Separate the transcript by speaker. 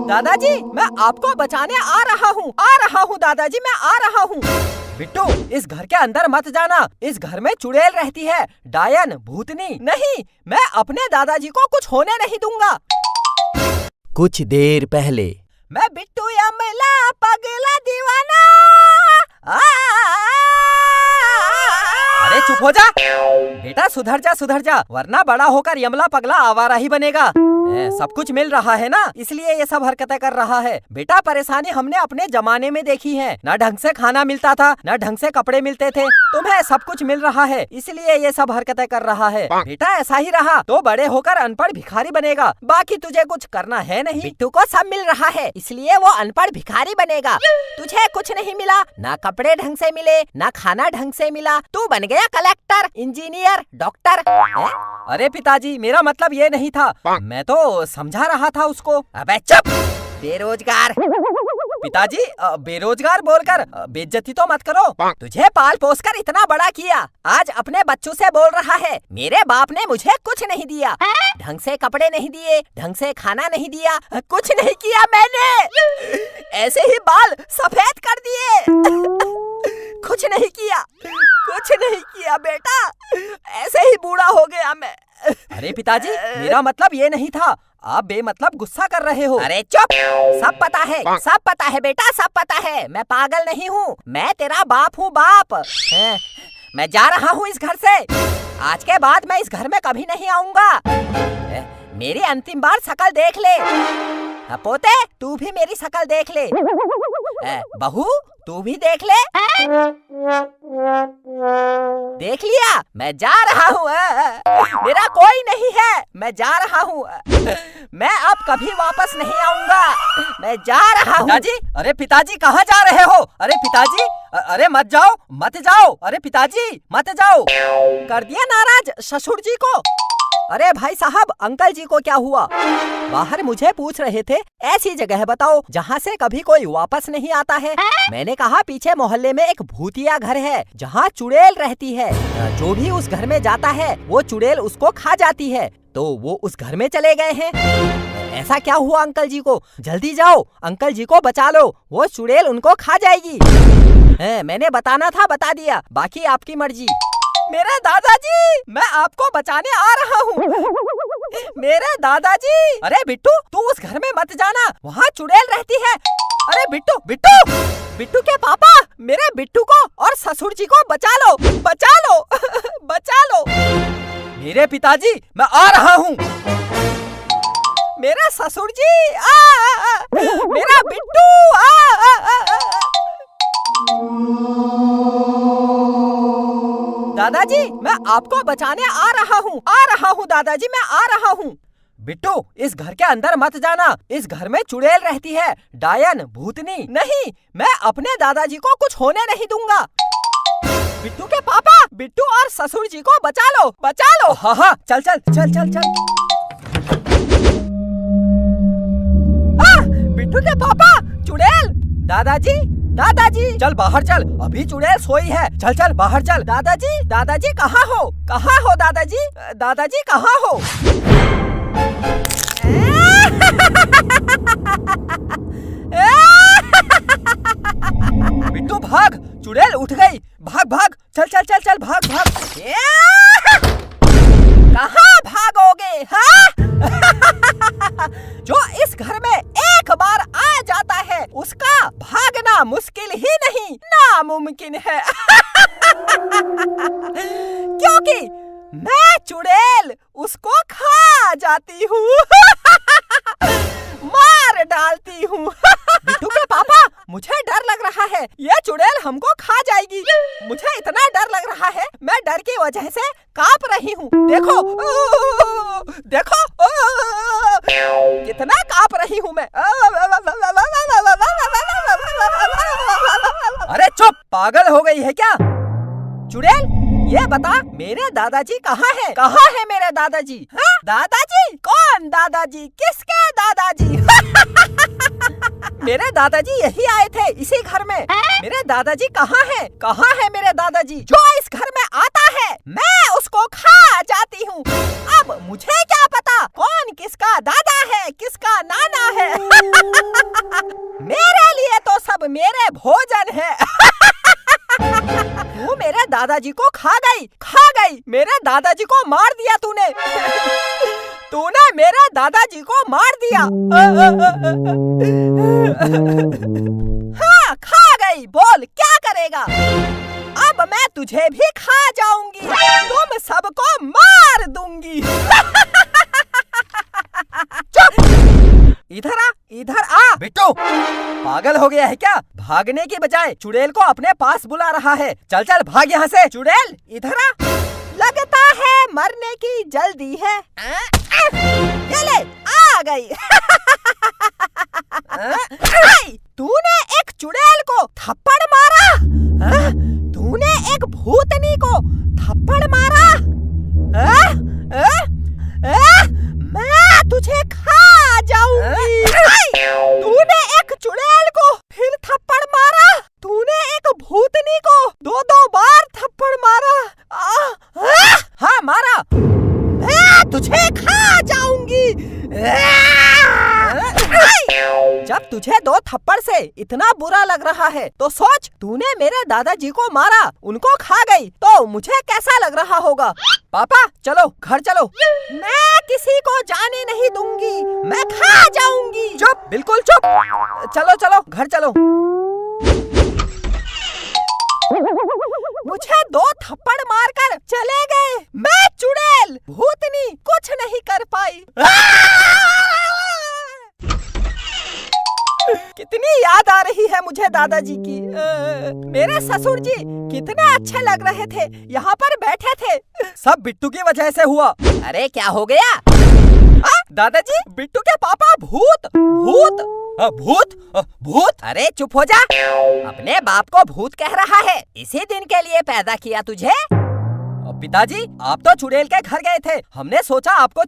Speaker 1: दादाजी, मैं आपको बचाने आ रहा हूँ दादाजी, मैं आ रहा हूँ। बिट्टू, इस घर के अंदर मत जाना, इस घर में चुड़ैल रहती है, डायन, भूतनी। नहीं, मैं अपने दादाजी को कुछ होने नहीं दूंगा। कुछ देर पहले। मैं बिट्टू यमला पगला दीवाना। अरे चुप हो जा बेटा, सुधर जा वरना बड़ा होकर यमला पगला आवारा ही बनेगा। सब कुछ मिल रहा है ना, इसलिए ये सब हरकतें कर रहा है। बेटा, परेशानी हमने अपने जमाने में देखी है, न ढंग से खाना मिलता था, न ढंग से कपड़े मिलते थे। तुम्हें सब कुछ मिल रहा है, इसलिए ये सब हरकतें कर रहा है। बेटा, ऐसा ही रहा तो बड़े होकर अनपढ़ भिखारी बनेगा, बाकी तुझे कुछ करना है नहीं। बिट्टू को सब मिल रहा है, इसलिए वो अनपढ़ भिखारी बनेगा। तुझे कुछ नहीं मिला, ना कपड़े ढंग से मिले, ना खाना ढंग से मिला, तू बन गया कलेक्टर, इंजीनियर, डॉक्टर। अरे पिताजी, मेरा मतलब ये नहीं था, मैं तो समझा रहा था उसको। अबे चुप, बेरोजगार। पिताजी, बेरोजगार बोलकर बेइज्जती तो मत करो। तुझे पाल पोस कर इतना बड़ा किया, आज अपने बच्चों से बोल रहा है मेरे बाप ने मुझे कुछ नहीं दिया, ढंग से कपड़े नहीं दिए, ढंग से खाना नहीं दिया, कुछ नहीं किया मैंने, ऐसे ही बाल सफेद कर दिए। कुछ नहीं किया बेटा, ऐसे ही बूढ़ा हो गया मैं। अरे पिताजी, मेरा मतलब ये नहीं था, आप बेमतलब गुस्सा कर रहे हो। अरे चुप, सब पता है बेटा, सब पता है। मैं पागल नहीं हूँ, मैं तेरा बाप हूँ, बाप। मैं जा रहा हूँ इस घर से, आज के बाद मैं इस घर में कभी नहीं आऊंगा। मेरी अंतिम बार शकल देख ले। पोते, तू भी मेरी शकल देख ले। बहू, तू भी देख ले। देख लिया, मैं जा रहा हूँ, मेरा कोई नहीं है, मैं जा रहा हूँ, मैं अब कभी वापस नहीं आऊंगा, मैं जा रहा हूँ। पिताजी, अरे पिताजी कहाँ जा रहे हो? अरे पिताजी, अरे मत जाओ, अरे पिताजी मत जाओ। कर दिया नाराज ससुर जी को। अरे भाई साहब, अंकल जी को क्या हुआ? बाहर मुझे पूछ रहे थे, ऐसी जगह बताओ जहाँ से कभी कोई वापस नहीं आता है। मैंने कहा पीछे मोहल्ले में एक भूतिया घर है जहाँ चुड़ैल रहती है, जो भी उस घर में जाता है वो चुड़ैल उसको खा जाती है, तो वो उस घर में चले गए हैं। ऐसा क्या हुआ अंकल जी को? जल्दी जाओ, अंकल जी को बचा लो, वो चुड़ैल उनको खा जाएगी। मैंने बताना था, बता दिया, बाकी आपकी मर्जी। मेरे दादाजी, मैं आपको बचाने आ रहा हूँ। मेरे दादाजी। अरे बिट्टू, तू उस घर में मत जाना, वहाँ चुड़ैल रहती है। अरे बिट्टू के पापा, मेरे बिट्टू को और ससुर जी को बचा लो। बचा लो। मेरे पिताजी, मैं आ रहा हूँ। मेरे ससुर जी, मेरा बिट्टू, दादाजी, मैं आपको बचाने आ रहा हूँ दादाजी, मैं आ रहा हूँ। बिट्टू, इस घर के अंदर मत जाना, इस घर में चुड़ैल रहती है, डायन, भूतनी। नहीं, मैं अपने दादाजी को कुछ होने नहीं दूंगा। बिट्टू के पापा, बिट्टू और ससुर जी को बचा लो। हाँ, चल। बिट्टू के पापा, चुड़ैल। दादाजी, चल बाहर चल, अभी चुड़ैल सोई है, चल बाहर चल। दादाजी कहाँ हो दादाजी कहाँ हो? बिट्टू भाग, चुड़ैल उठ गई, भाग, चल भाग। कहाँ भागोगे, हाँ? जो इस घर में एक बार आ जाता है, उसका भागना मुश्किल ही नहीं, नामुमकिन है। क्योंकि मैं चुड़ैल उसको खा जाती हूँ, मार डालती हूँ। बिट्टू के पापा, मुझे डर लग रहा है, ये चुड़ैल हमको खा जाएगी। मुझे इतना डर लग रहा है, मैं डर की वजह से कांप रही हूँ। देखो कितना कांप रही हूँ मैं। अरे चुप, पागल हो गई है क्या? चुड़ैल, ये बता, मेरे दादाजी कहाँ है मेरे दादाजी? हाँ? दादाजी? कौन दादाजी? किसके दादाजी? मेरे दादाजी यही आए थे, इसी घर में। मेरे दादाजी कहाँ है मेरे दादाजी? जो इस घर में आता है, मैं उसको खा जाती हूँ। अब मुझे क्या पता कौन दादाजी को खा गई। मेरे दादाजी को मार दिया तूने। तूने मेरे दादाजी को मार दिया। हाँ, खा गई। बोल क्या करेगा? अब मैं तुझे भी खा जाऊंगी। तुम सबको मार दूंगी। चुप! इधर आ। बिट्टू, पागल हो गया है क्या? भागने की बजाय चुड़ैल को अपने पास बुला रहा है। चल चल भाग यहाँ से। चुड़ैल इधर आ। लगता है मरने की जल्दी है। ये ले, आ गई। तूने एक चुड़ैल को थप्पड़ मारा? तूने एक भूतनी को थप्पड़ मारा? मैं तुझे खा जाऊंगी। तूने एक चुड़ैल को फिर थप्पड़ मारा? तूने एक भूतनी को दो बार थप्पड़ मारा? हाँ मारा। मैं तुझे खा जाऊंगी। जब तुझे 2 थप्पड़ से इतना बुरा लग रहा है तो सोच, तूने मेरे दादाजी को मारा, उनको खा गई, तो मुझे कैसा लग रहा होगा? पापा चलो घर चलो। मैं किसी को जाने नहीं दूंगी, मैं खा जाऊंगी। चुप, बिल्कुल चुप। चलो चलो घर चलो। मुझे 2 थप्पड़ मारकर चले गए। मैं चुड़ैल भूतनी कुछ नहीं कर पाई। कितनी याद आ रही है मुझे दादाजी की। मेरे ससुर जी कितने अच्छे लग रहे थे, यहाँ पर बैठे थे। सब बिट्टू की वजह से हुआ। अरे क्या हो गया? दादाजी, बिट्टू के पापा भूत भूत भूत भूत। अरे चुप हो जा। अपने बाप को भूत कह रहा है? इसी दिन के लिए पैदा किया तुझे। पिताजी, आप तो चुड़ैल के घर गए थे, हमने सोचा आपको